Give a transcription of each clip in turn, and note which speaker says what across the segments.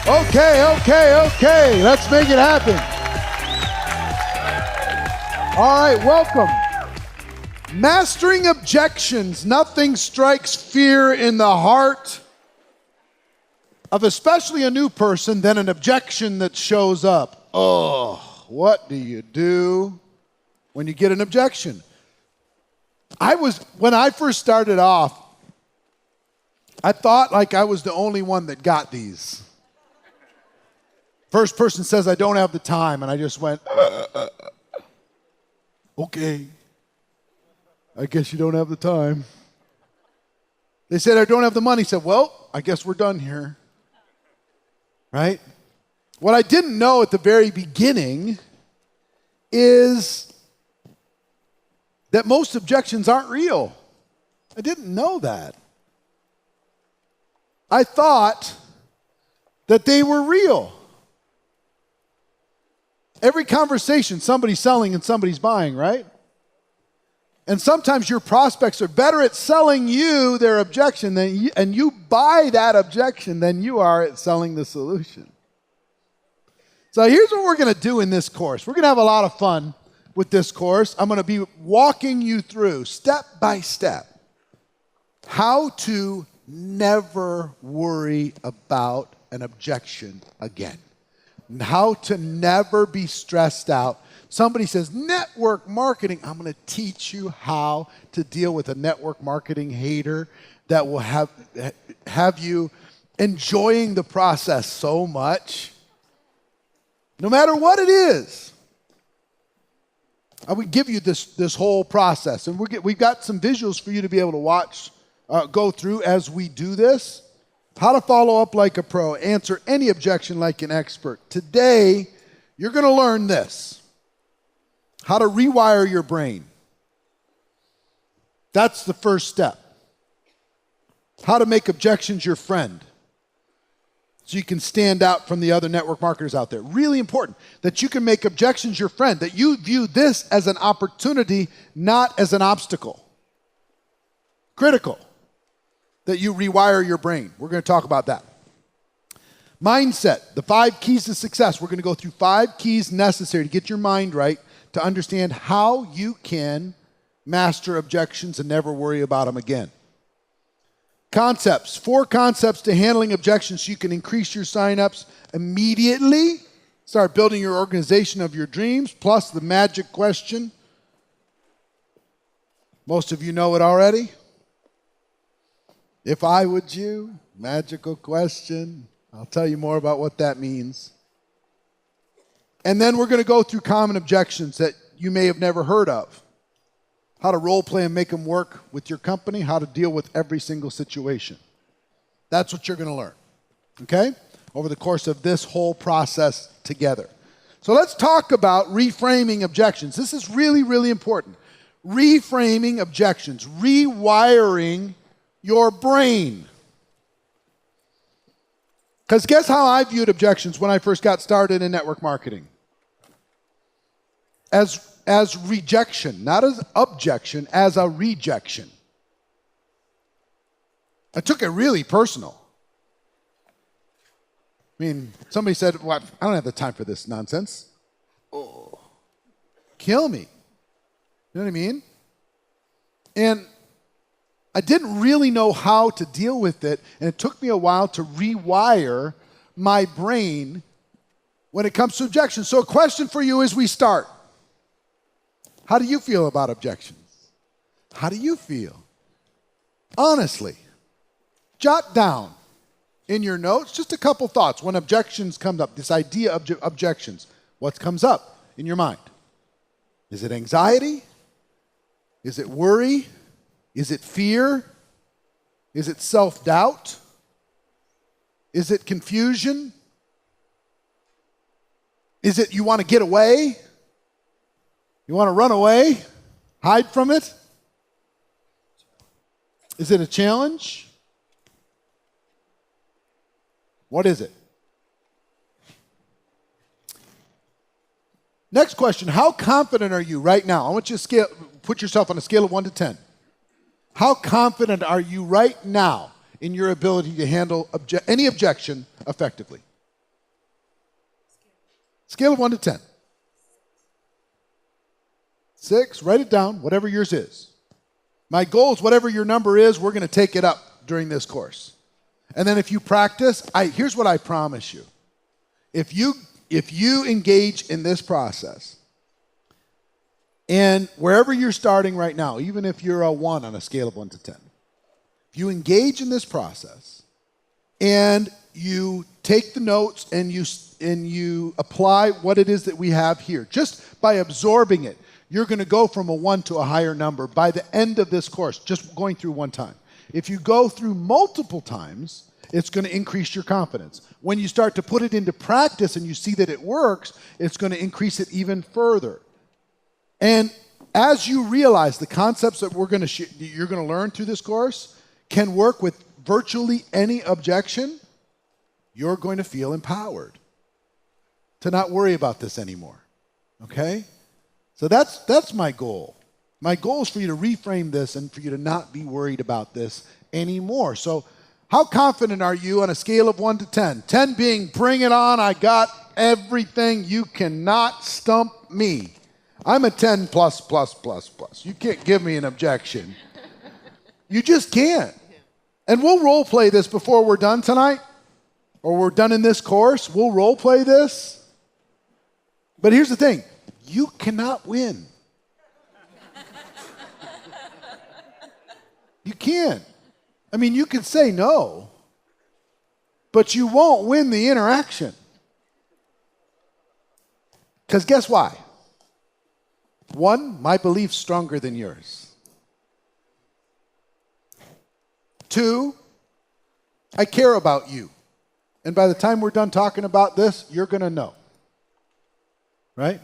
Speaker 1: Okay. Let's make it happen. All right, welcome. Mastering objections. Nothing strikes fear in the heart of especially a new person than an objection that shows up. Oh, what do you do when you get an objection? When I first started off, I thought like I was the only one that got these. First person says, I don't have the time, and I just went, okay. I guess you don't have the time. They said, I don't have the money. I said, well, I guess we're done here. Right? What I didn't know at the very beginning is that most objections aren't real. I didn't know that. I thought that they were real. Every conversation, somebody's selling and somebody's buying, right? And sometimes your prospects are better at selling you their objection and you buy that objection than you are at selling the solution. So here's what we're going to do in this course. We're going to have a lot of fun with this course. I'm going to be walking you through step by step how to never worry about an objection again. How to never be stressed out. Somebody says, network marketing. I'm going to teach you how to deal with a network marketing hater that will have you enjoying the process so much. No matter what it is. I would give you this whole process. And we've got some visuals for you to be able to watch, go through as we do this. How to follow up like a pro, answer any objection like an expert. Today, you're going to learn this. How to rewire your brain. That's the first step. How to make objections your friend. So you can stand out from the other network marketers out there. Really important that you can make objections your friend, that you view this as an opportunity, not as an obstacle. Critical that you rewire your brain. We're going to talk about that. Mindset, the 5 keys to success. We're going to go through 5 keys necessary to get your mind right, to understand how you can master objections and never worry about them again. Concepts, 4 concepts to handling objections so you can increase your signups immediately. Start building your organization of your dreams, plus the magic question. Most of you know it already. If I would you, magical question. I'll tell you more about what that means. And then we're going to go through common objections that you may have never heard of. How to role play and make them work with your company, how to deal with every single situation. That's what you're going to learn, okay? Over the course of this whole process together. So let's talk about reframing objections. This is really, really important. Reframing objections, rewiring your brain. Because guess how I viewed objections when I first got started in network marketing? As rejection, not as objection, as a rejection. I took it really personal. I mean, somebody said, well, I don't have the time for this nonsense. Oh, kill me. You know what I mean? And I didn't really know how to deal with it, and it took me a while to rewire my brain when it comes to objections. So a question for you as we start. How do you feel about objections? How do you feel? Honestly, jot down in your notes just a couple thoughts when objections come up, this idea of objections. What comes up in your mind? Is it anxiety? Is it worry? Is it fear? Is it self-doubt? Is it confusion? Is it you want to get away? You want to run away? Hide from it? Is it a challenge? What is it? Next question, how confident are you right now? I want you to put yourself on a scale of 1 to 10. How confident are you right now in your ability to handle any objection effectively? Scale of 1 to 10. 6, write it down, whatever yours is. My goal is whatever your number is, we're going to take it up during this course. And then if you practice, here's what I promise you. If you engage in this process, and wherever you're starting right now, even if you're a 1 on a scale of 1 to 10, if you engage in this process and you take the notes and you apply what it is that we have here, just by absorbing it, you're going to go from a 1 to a higher number by the end of this course, just going through one time. If you go through multiple times, it's going to increase your confidence. When you start to put it into practice and you see that it works, it's going to increase it even further. And as you realize the concepts that you're going to learn through this course can work with virtually any objection, you're going to feel empowered to not worry about this anymore. Okay? So that's my goal. My goal is for you to reframe this and for you to not be worried about this anymore. So how confident are you on a scale of 1 to 10? 10 being, bring it on, I got everything, you cannot stump me. I'm a 10 plus. You can't give me an objection. You just can't. And we'll role play this before we're done tonight, or we're done in this course. We'll role play this. But here's the thing. You cannot win. You can't. I mean, you can say no, but you won't win the interaction. Because guess why? 1, my belief's stronger than yours. 2, I care about you. And by the time we're done talking about this, you're going to know. Right?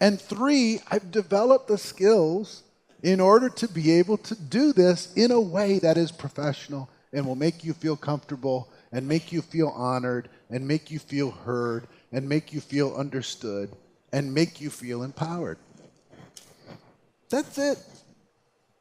Speaker 1: And 3, I've developed the skills in order to be able to do this in a way that is professional and will make you feel comfortable and make you feel honored and make you feel heard and make you feel understood and make you feel empowered. That's it.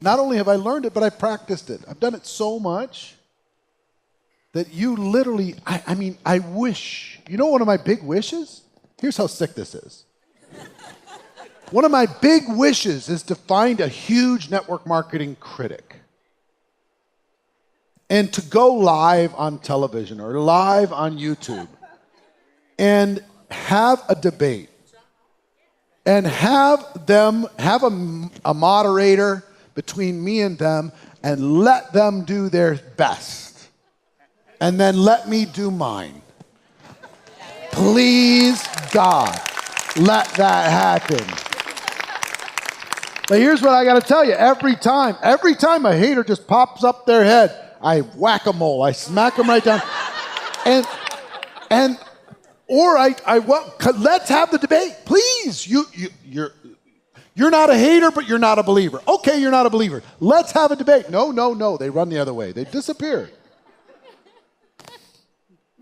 Speaker 1: Not only have I learned it, but I practiced it. I've done it so much that you literally, I wish, you know one of my big wishes? Here's how sick this is. One of my big wishes is to find a huge network marketing critic and to go live on television or live on YouTube and have a debate and have a moderator between me and them and let them do their best and then let me do mine. Please, God, let that happen. But here's what I got to tell you. Every time a hater just pops up their head, I whack-a-mole. I smack them right down. Let's have the debate. Please. You're not a hater, but you're not a believer. Okay, you're not a believer. Let's have a debate. No. They run the other way. They disappear.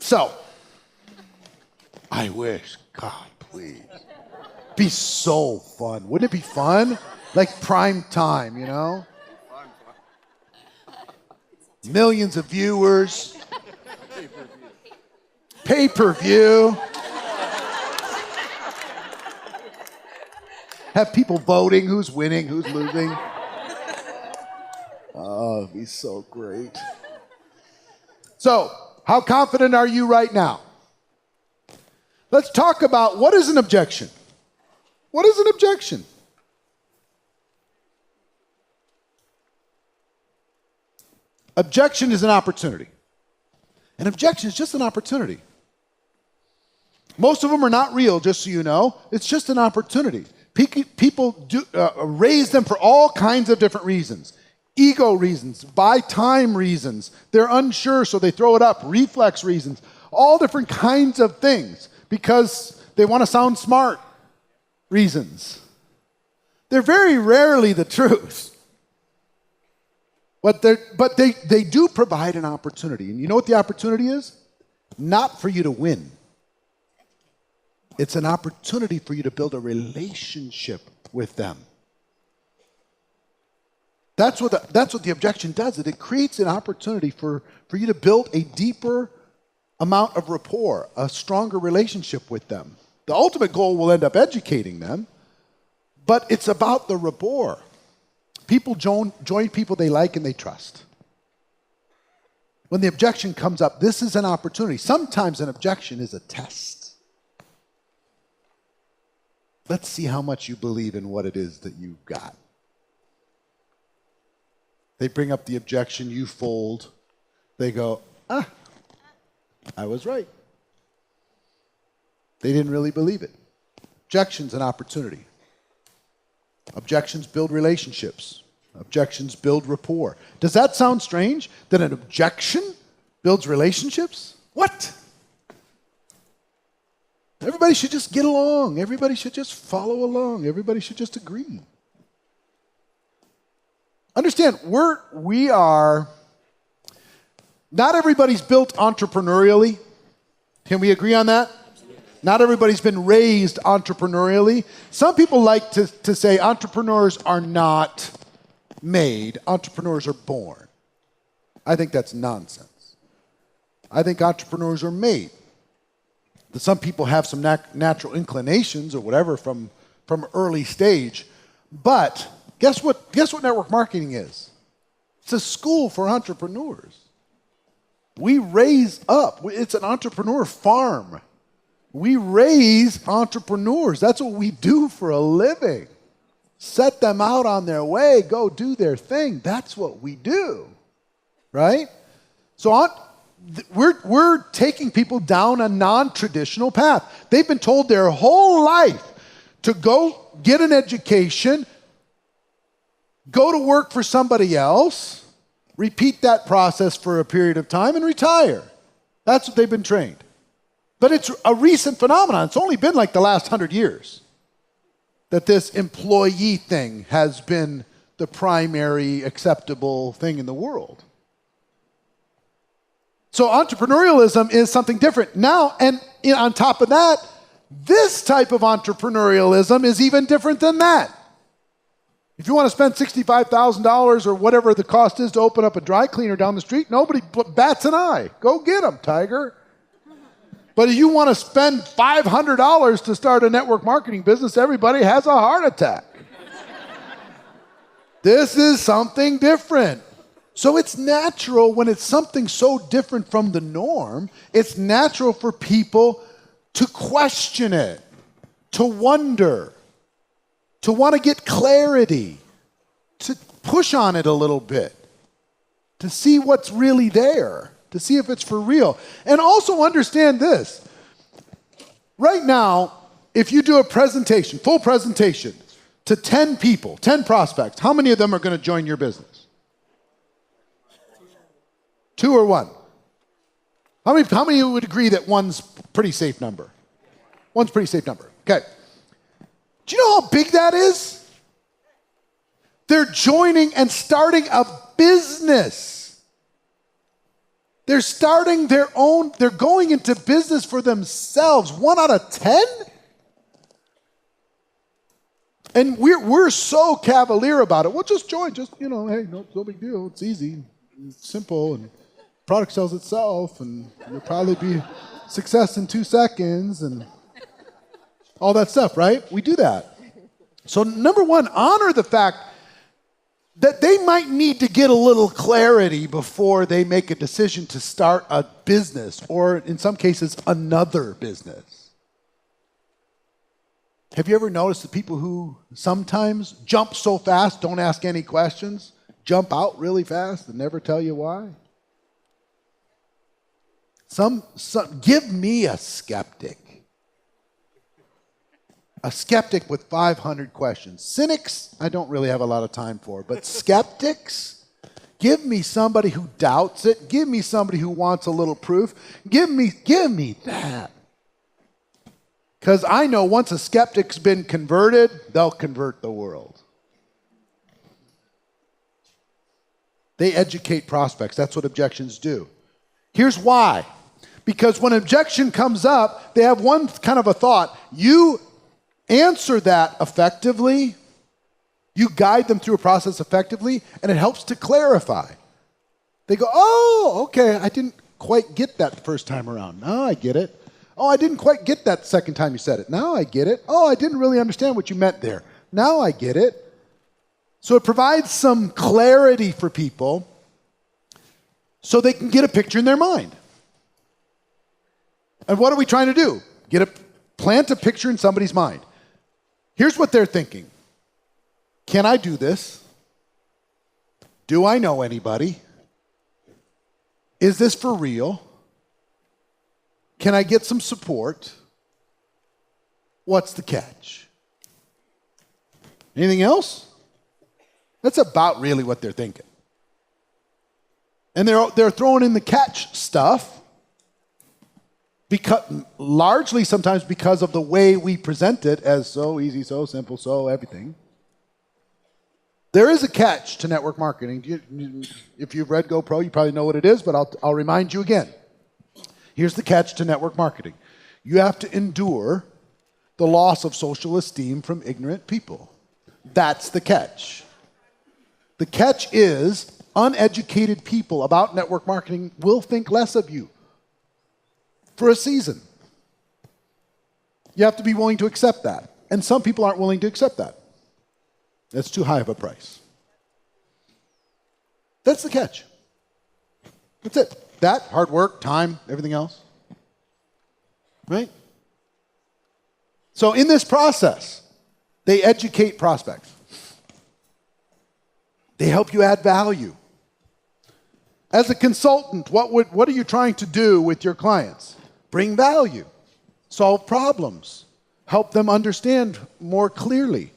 Speaker 1: So, I wish, God, please. Be so fun. Wouldn't it be fun? Like prime time, you know? Millions of viewers. Pay-per-view. Have people voting who's winning, who's losing. Oh, it'd be so great. So, how confident are you right now? Let's talk about what is an objection. What is an objection? Objection is an opportunity. An objection is just an opportunity. Most of them are not real, just so you know. It's just an opportunity. People raise them for all kinds of different reasons. Ego reasons, buy time reasons. They're unsure, so they throw it up. Reflex reasons. All different kinds of things because they want to sound smart reasons. They're very rarely the truth. But they do provide an opportunity. And you know what the opportunity is? Not for you to win. It's an opportunity for you to build a relationship with them. That's what the objection does. It creates an opportunity for you to build a deeper amount of rapport, a stronger relationship with them. The ultimate goal will end up educating them, but it's about the rapport. People join people they like and they trust. When the objection comes up, this is an opportunity. Sometimes an objection is a test. Let's see how much you believe in what it is that you've got. They bring up the objection, you fold. They go, I was right. They didn't really believe it. Objection's an opportunity. Objections build relationships. Objections build rapport. Does that sound strange? That an objection builds relationships? What? Everybody should just get along. Everybody should just follow along. Everybody should just agree. Understand, we are, not everybody's built entrepreneurially. Can we agree on that? Not everybody's been raised entrepreneurially. Some people like to say entrepreneurs are not made, entrepreneurs are born. I think that's nonsense. I think entrepreneurs are made. That some people have some natural inclinations or whatever from early stage. But guess what network marketing is? It's a school for entrepreneurs. We raise up. It's an entrepreneur farm. We raise entrepreneurs. That's what we do for a living. Set them out on their way, go do their thing. That's what we do, right? So we're taking people down a non-traditional path. They've been told their whole life to go get an education, go to work for somebody else, repeat that process for a period of time, and retire. That's what they've been trained. But it's a recent phenomenon. It's only been like the last 100 years that this employee thing has been the primary acceptable thing in the world. So entrepreneurialism is something different. Now, and on top of that, this type of entrepreneurialism is even different than that. If you want to spend $65,000 or whatever the cost is to open up a dry cleaner down the street, nobody bats an eye. Go get them, Tiger. But if you want to spend $500 to start a network marketing business, everybody has a heart attack. This is something different. So it's natural when it's something so different from the norm, it's natural for people to question it, to wonder, to want to get clarity, to push on it a little bit, to see what's really there, to see if it's for real. And also understand this. Right now, if you do a presentation, full presentation, to 10 people, 10 prospects, how many of them are going to join your business? 2 or 1? How many would agree that 1's a pretty safe number? 1's a pretty safe number. Okay. Do you know how big that is? They're joining and starting a business. They're starting their own, they're going into business for themselves. 1 out of 10? And we're so cavalier about it. Well, just join, hey, no big deal. It's easy, it's simple, and product sells itself, and you'll probably be success in 2 seconds, and all that stuff, right? We do that. So number 1, honor the fact that they might need to get a little clarity before they make a decision to start a business, or in some cases, another business. Have you ever noticed the people who sometimes jump so fast, don't ask any questions, jump out really fast and never tell you why? Give me a skeptic. A skeptic with 500 questions. Cynics, I don't really have a lot of time for, but skeptics, give me somebody who doubts it. Give me somebody who wants a little proof. Give me that. Because I know once a skeptic's been converted, they'll convert the world. They educate prospects. That's what objections do. Here's why. Because when an objection comes up, they have one kind of a thought. You answer that effectively, you guide them through a process effectively, and it helps to clarify. They go, oh, okay, I didn't quite get that the first time around. Now I get it. Oh, I didn't quite get that second time you said it. Now I get it. Oh, I didn't really understand what you meant there. Now I get it. So it provides some clarity for people so they can get a picture in their mind. And what are we trying to do? Plant a picture in somebody's mind. Here's what they're thinking. Can I do this? Do I know anybody? Is this for real? Can I get some support? What's the catch? Anything else? That's about really what they're thinking. And they're throwing in the catch stuff largely sometimes because of the way we present it as so easy, so simple, so everything. There is a catch to network marketing. If you've read GoPro, you probably know what it is, but I'll remind you again. Here's the catch to network marketing. You have to endure the loss of social esteem from ignorant people. That's the catch. The catch is uneducated people about network marketing will think less of you for a season. You have to be willing to accept that. And some people aren't willing to accept that. That's too high of a price. That's the catch. That's it. That, hard work, time, everything else. Right? So in this process, they educate prospects. They help you add value. As a consultant, what are you trying to do with your clients? Bring value. Solve problems. Help them understand more clearly.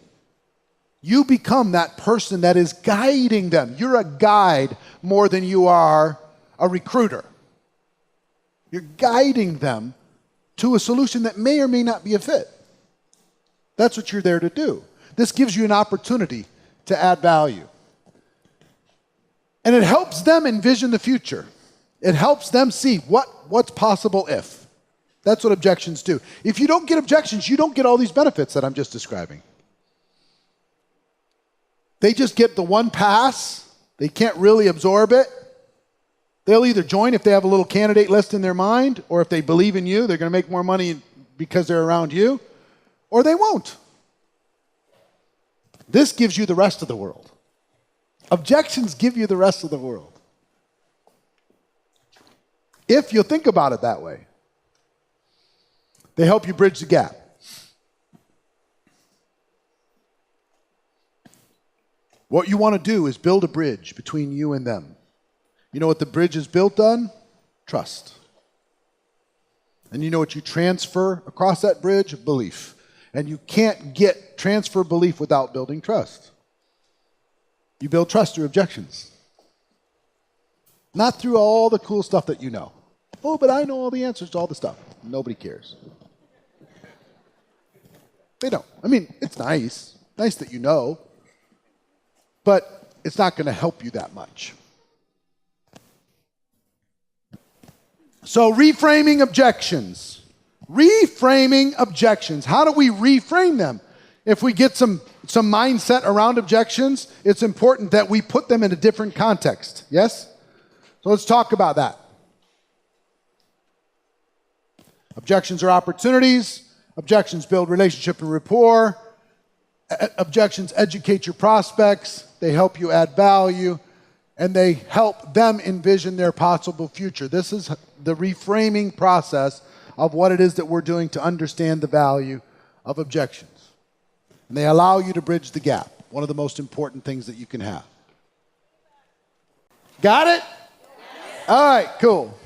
Speaker 1: You become that person that is guiding them. You're a guide more than you are a recruiter. You're guiding them to a solution that may or may not be a fit. That's what you're there to do. This gives you an opportunity to add value. And it helps them envision the future. It helps them see what's possible if. That's what objections do. If you don't get objections, you don't get all these benefits that I'm just describing. They just get the one pass. They can't really absorb it. They'll either join if they have a little candidate list in their mind, or if they believe in you, they're going to make more money because they're around you, or they won't. This gives you the rest of the world. Objections give you the rest of the world. If you think about it that way. They help you bridge the gap. What you want to do is build a bridge between you and them. You know what the bridge is built on? Trust. And you know what you transfer across that bridge? Belief. And you can't transfer belief without building trust. You build trust through objections. Not through all the cool stuff that you know. Oh, but I know all the answers to all the stuff. Nobody cares. They don't. I mean, it's nice. Nice that you know. But it's not going to help you that much. So reframing objections. Reframing objections. How do we reframe them? If we get some mindset around objections, it's important that we put them in a different context. Yes? So let's talk about that. Objections are opportunities. Objections build relationship and rapport. Objections educate your prospects. They help you add value. And they help them envision their possible future. This is the reframing process of what it is that we're doing to understand the value of objections. And they allow you to bridge the gap. One of the most important things that you can have. Got it? All right, cool.